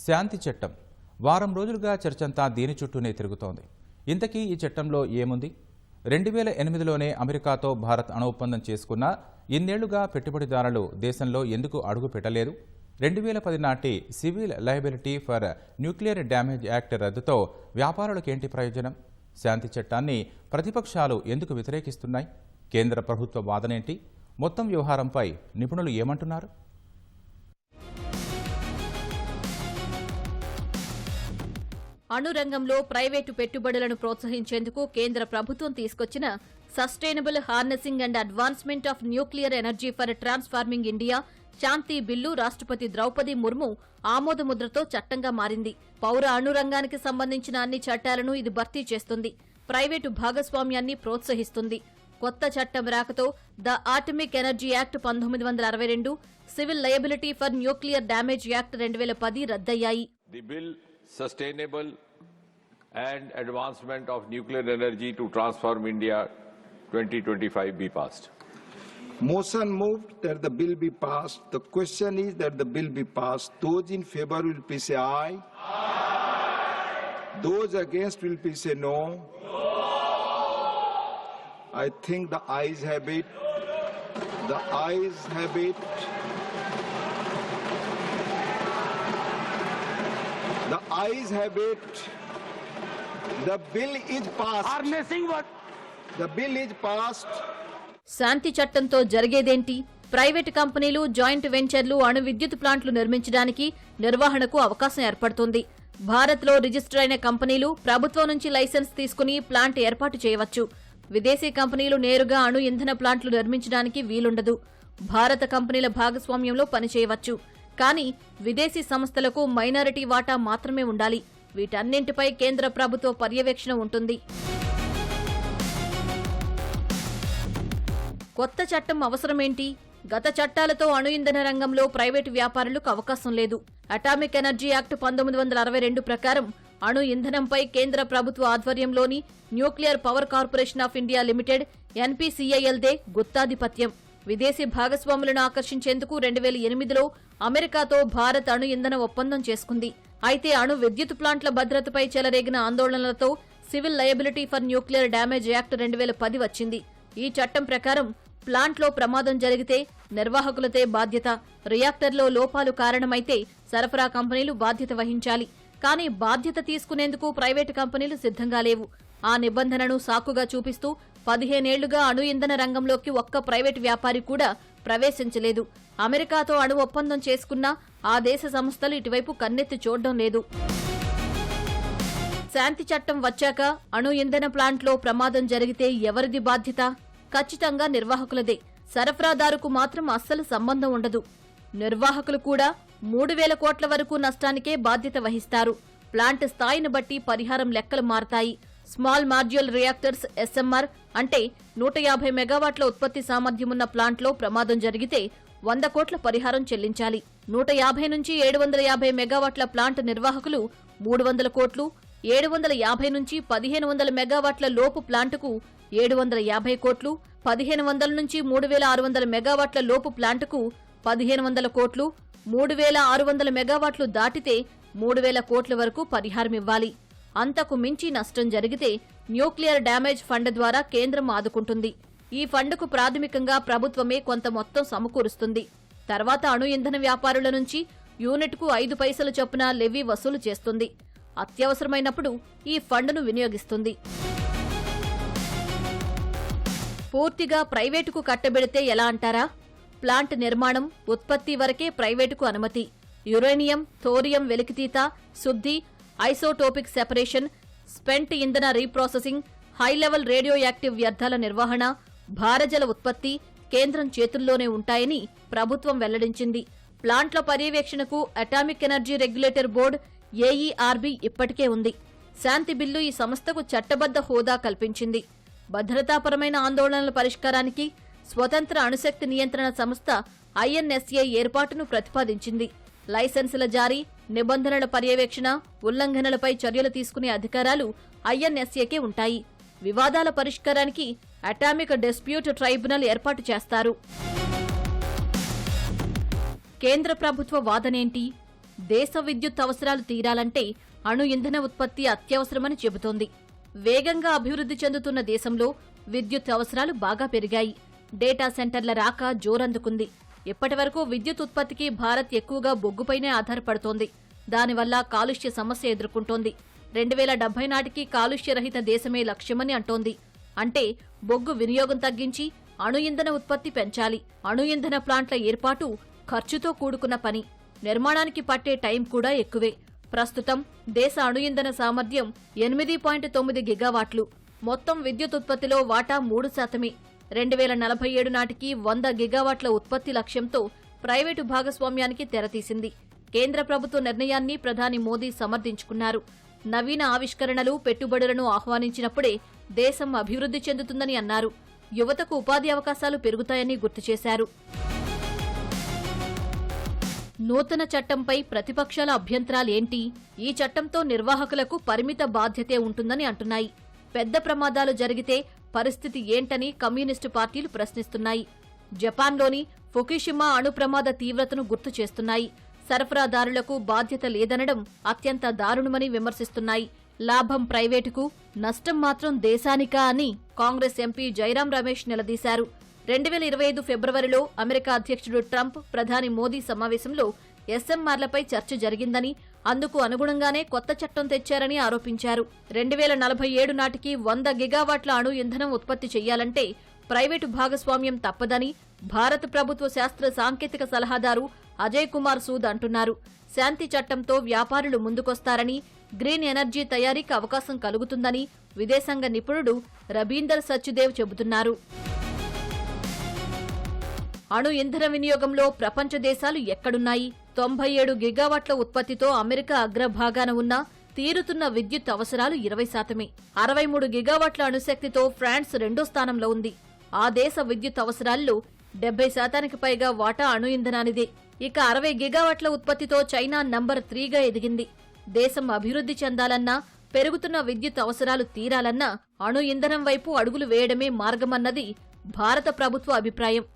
శాంతి చట్టం వారం రోజులుగా చర్చంతా దీని చుట్టూనే తిరుగుతోంది. ఇంతకీ ఈ చట్టంలో ఏముంది? 2008లోనే అమెరికాతో భారత్ అణు ఒప్పందం చేసుకున్న ఇన్నేళ్లుగా పెట్టుబడిదారులు దేశంలో ఎందుకు అడుగు పెట్టలేదు? 2010 నాటి civil liability for nuclear damage act రద్దుతో వ్యాపారులకేంటి ప్రయోజనం? శాంతి చట్టాన్ని ప్రతిపక్షాలు ఎందుకు వ్యతిరేకిస్తున్నాయి? కేంద్ర ప్రభుత్వ వాదనేంటి? మొత్తం వ్యవహారంపై నిపుణులు ఏమంటున్నారు? అణు రంగంలో ప్రైవేటు పెట్టుబడులను ప్రోత్సహించేందుకు కేంద్ర ప్రభుత్వం తీసుకొచ్చిన sustainable harnessing and advancement of nuclear energy for transforming India Shanti bill రాష్ట్రపతి ద్రౌపది ముర్ము ఆమోదముద్రతో చట్టంగా మారింది. పౌర అణు రంగానికి సంబంధించిన అన్ని చట్టాలను ఇది భర్తీ చేస్తుంది. ప్రైవేటు భాగస్వామ్యాన్ని ప్రోత్సహిస్తుంది. కొత్త చట్టం రాకతో the atomic energy act 1962, civil liability for nuclear damage act 2010 రద్దయ్యాయి. Sustainable and advancement of nuclear energy to transform India 2025 be passed. Motion moved that the bill be passed. The question is that the bill be passed. Those in favor will please say aye. Aye. Those against will please say no. No. I think the ayes have it. The ayes have it. The ayes have it. The bill is passed. Harnessing what? The bill is passed. శాంతి చట్టంతో జరిగేదేంటి? Private కంపెనీలు, joint వెంచర్లు అణు విద్యుత్ ప్లాంట్లు నిర్మించడానికి, నిర్వహణకు అవకాశం ఏర్పడుతుంది. భారత్లో రిజిస్టర్ అయిన కంపెనీలు ప్రభుత్వం నుంచి లైసెన్స్ తీసుకుని ప్లాంట్ ఏర్పాటు చేయవచ్చు. విదేశీ కంపెనీలు నేరుగా అణు ఇంధన ప్లాంట్లు నిర్మించడానికి వీలుండదు. భారత కంపెనీల భాగస్వామ్యంలో పనిచేయవచ్చు. కానీ విదేశీ సంస్థలకు మైనారిటీ వాటా మాత్రమే ఉండాలి. వీటన్నింటిపై కేంద్ర ప్రభుత్వ పర్యవేక్షణ ఉంటుంది. కొత్త చట్టం అవసరమేంటి? గత చట్టాలతో అణు ఇంధన రంగంలో ప్రైవేటు వ్యాపారులకు అవకాశం లేదు. అటామిక్ ఎనర్జీ యాక్ట్ 1962 ప్రకారం అణు ఇంధనంపై కేంద్ర ప్రభుత్వ ఆధ్వర్యంలోని nuclear power corporation of India limited NPCILదే గుత్తాధిపత్యం. విదేశీ భాగస్వాములను ఆకర్షించేందుకు 2008లో అమెరికాతో భారత్ అణు ఇంధన ఒప్పందం చేసుకుంది. అయితే అణు విద్యుత్ ప్లాంట్ల భద్రతపై చెలరేగిన ఆందోళనలతో civil liability for nuclear damage act 2010 వచ్చింది. ఈ చట్టం ప్రకారం ప్లాంట్లో ప్రమాదం జరిగితే నిర్వాహకులదే బాధ్యత. రియాక్టర్లో లోపాలు కారణమైతే సరఫరా కంపెనీలు బాధ్యత వహించాలి. కానీ బాధ్యత తీసుకునేందుకు ప్రైవేటు కంపెనీలు సిద్ధంగా లేవు. ఆ నిబంధనను సాకుగా చూపిస్తూ 15 ఏళ్లుగా అణు ఇంధన రంగంలోకి ఒక్క ప్రైవేటు వ్యాపారి కూడా ప్రవేశించలేదు. అమెరికాతో అణు ఒప్పందం చేసుకున్నా ఆ దేశ సంస్థలు ఇటువైపు కన్నెత్తి చూడడం లేదు. శాంతి చట్టం వచ్చాక అణు ఇంధన ప్లాంట్లో ప్రమాదం జరిగితే ఎవరిది బాధ్యత? ఖచ్చితంగా నిర్వాహకులదే. సరఫరాదారుకు మాత్రం అస్సలు సంబంధం ఉండదు. నిర్వాహకులు కూడా 3000 కోట్ల వరకు నష్టానికే బాధ్యత వహిస్తారు. ప్లాంట్ స్థాయిని బట్టి పరిహారం లెక్కలు మారతాయి. స్మాల్ మాడ్యూల్ రియాక్టర్స్ SMR అంటే 150 మెగావాట్ల ఉత్పత్తి సామర్థ్యమున్న ప్లాంట్లో ప్రమాదం జరిగితే 100 కోట్ల పరిహారం చెల్లించాలి. 150 నుంచి 750 మెగావాట్ల ప్లాంట్ నిర్వాహకులు 300 కోట్లు, 750 నుంచి 1500 మెగావాట్ల లోపు ప్లాంటుకు 750 కోట్లు, 1500 నుంచి 3600 మెగావాట్ల లోపు ప్లాంటుకు 1500 కోట్లు, 3600 మెగావాట్లు దాటితే 3000 కోట్ల వరకు పరిహారమివ్వాలి. అంతకు మించి నష్టం జరిగితే న్యూక్లియర్ డ్యామేజ్ ఫండ్ ద్వారా కేంద్రం ఆదుకుంటుంది. ఈ ఫండ్కు ప్రాథమికంగా ప్రభుత్వమే కొంత మొత్తం సమకూరుస్తుంది. తర్వాత అణు ఇంధన వ్యాపారుల నుంచి యూనిట్కు 5 పైసలు చొప్పున లెవీ వసూలు చేస్తుంది. అత్యవసరమైనప్పుడు ఈ ఫండ్ను వినియోగిస్తుంది. పూర్తిగా ప్రైవేటుకు కట్టబెడితే ఎలా అంటారా? ప్లాంట్ నిర్మాణం, ఉత్పత్తి వరకే ప్రైవేటుకు అనుమతి. యురేనియం, థోరియం వెలికితీత, శుద్ధి, ఐసోటోపిక్ సెపరేషన్, స్పెంట్ ఇంధన reprocessing, high level radio active వ్యర్థాల నిర్వహణ, భారజల ఉత్పత్తి కేంద్రం చేతుల్లోనే ఉంటాయని ప్రభుత్వం వెల్లడించింది. ప్లాంట్ల పర్యవేక్షణకు atomic energy regulator board AERB ఇప్పటికే ఉంది. శాంతి బిల్లు ఈ సంస్థకు చట్టబద్ధ హోదా కల్పించింది. భద్రతాపరమైన ఆందోళనల పరిష్కారానికి స్వతంత్ర అణుశక్తి నియంత్రణ సంస్థ INSA ఏర్పాటును ప్రతిపాదించింది. లైసెన్సుల జారీ, నిబంధనల పర్యవేక్షణ, ఉల్లంఘనలపై చర్యలు తీసుకునే అధికారాలు INSAకే ఉంటాయి. వివాదాల పరిష్కారానికి అటామిక్ డిస్ప్యూట్ ట్రైబ్యునల్ ఏర్పాటు చేస్తారు. కేంద్ర ప్రభుత్వ వాదనేంటి? దేశ విద్యుత్ అవసరాలు తీరాలంటే అణు ఇంధన ఉత్పత్తి అత్యవసరమని చెబుతోంది. వేగంగా అభివృద్ధి చెందుతున్న దేశంలో విద్యుత్ అవసరాలు బాగా పెరిగాయి. డేటా సెంటర్ల రాక జోరందుకుంది. ఇప్పటివరకు విద్యుత్ ఉత్పత్తికి భారత్ ఎక్కువగా బొగ్గుపైనే ఆధారపడుతోంది. దానివల్ల కాలుష్య సమస్య ఎదుర్కొంటోంది. 2070 నాటికి కాలుష్యరహిత దేశమే లక్ష్యమని అంటోంది. అంటే బొగ్గు వినియోగం తగ్గించి అణు ఇంధన ఉత్పత్తి పెంచాలి. అణు ఇంధన ప్లాంట్ల ఏర్పాటు ఖర్చుతో కూడుకున్న పని. నిర్మాణానికి పట్టే టైం కూడా ఎక్కువే. ప్రస్తుతం దేశ అణు ఇంధన సామర్థ్యం 8.9 గిగావాట్లు. మొత్తం విద్యుత్ ఉత్పత్తిలో వాటా 3%. 2047 నాటికి 100 గిగావాట్ల ఉత్పత్తి లక్ష్యంతో ప్రైవేటు భాగస్వామ్యానికి తెరతీసింది. కేంద్ర ప్రభుత్వ నిర్ణయాన్ని ప్రధాని మోదీ సమర్థించుకున్నారు. నవీన ఆవిష్కరణలు, పెట్టుబడులను ఆహ్వానించినప్పుడే దేశం అభివృద్ధి చెందుతుందని అన్నారు. యువతకు ఉపాధి అవకాశాలు పెరుగుతాయని గుర్తు చేశారు. నూతన చట్టంపై ప్రతిపక్షాల అభ్యంతరాలేంటి? ఈ చట్టంతో నిర్వాహకులకు పరిమిత బాధ్యతే ఉంటుందని అంటున్నాయి. పెద్ద ప్రమాదాలు జరిగితే పరిస్థితి ఏంటని కమ్యూనిస్టు పార్టీలు ప్రశ్నిస్తున్నాయి. జపాన్లోని ఫుకుషిమా అణు ప్రమాద తీవ్రతను గుర్తు చేస్తున్నాయి. సరఫరాదారులకు బాధ్యత లేదనడం అత్యంత దారుణమని విమర్శిస్తున్నాయి. లాభం ప్రైవేటుకు, నష్టం మాత్రం దేశానికా అని కాంగ్రెస్ ఎంపీ జైరాం రమేష్ నిలదీశారు. 2025 ఫిబ్రవరిలో అమెరికా అధ్యక్షుడు ట్రంప్, ప్రధాని మోదీ సమావేశంలో ఎస్ఎంఆర్లపై చర్చ జరిగిందని, అందుకు అనుగుణంగానే కొత్త చట్టం తెచ్చారని ఆరోపించారు. 2047 నాటికి 100 గిగావాట్ల అణు ఇంధనం ఉత్పత్తి చెయ్యాలంటే ప్రైవేటు భాగస్వామ్యం తప్పదని భారత ప్రభుత్వ శాస్త్ర సాంకేతిక సలహాదారు అజయ్ కుమార్ సూద్ అంటున్నారు. శాంతి చట్టంతో వ్యాపారులు ముందుకొస్తారని, గ్రీన్ ఎనర్జీ తయారీకి అవకాశం కలుగుతుందని విదేశాంగ నిపుణుడు రబీందర్ సచ్దేవ్ చెబుతున్నారు. అణు ఇంధన వినియోగంలో ప్రపంచ దేశాలు ఎక్కడున్నాయి? 97 గిగావాట్ల ఉత్పత్తితో అమెరికా అగ్రభాగాన ఉన్నా తీరుతున్న విద్యుత్ అవసరాలు 20%. 63 గిగావాట్ల అణుశక్తితో ఫ్రాన్స్ రెండో స్థానంలో ఉంది. ఆ దేశ విద్యుత్ అవసరాల్లో 70% పైగా వాటా అణు ఇంధనానిదే. ఇక 60 గిగావాట్ల ఉత్పత్తితో చైనా నంబర్ 3గా ఎదిగింది. దేశం అభివృద్ధి చెందాలన్నా, పెరుగుతున్న విద్యుత్ అవసరాలు తీరాలన్నా అణు ఇంధనం వైపు అడుగులు వేయడమే మార్గమన్నది భారత ప్రభుత్వ అభిప్రాయం.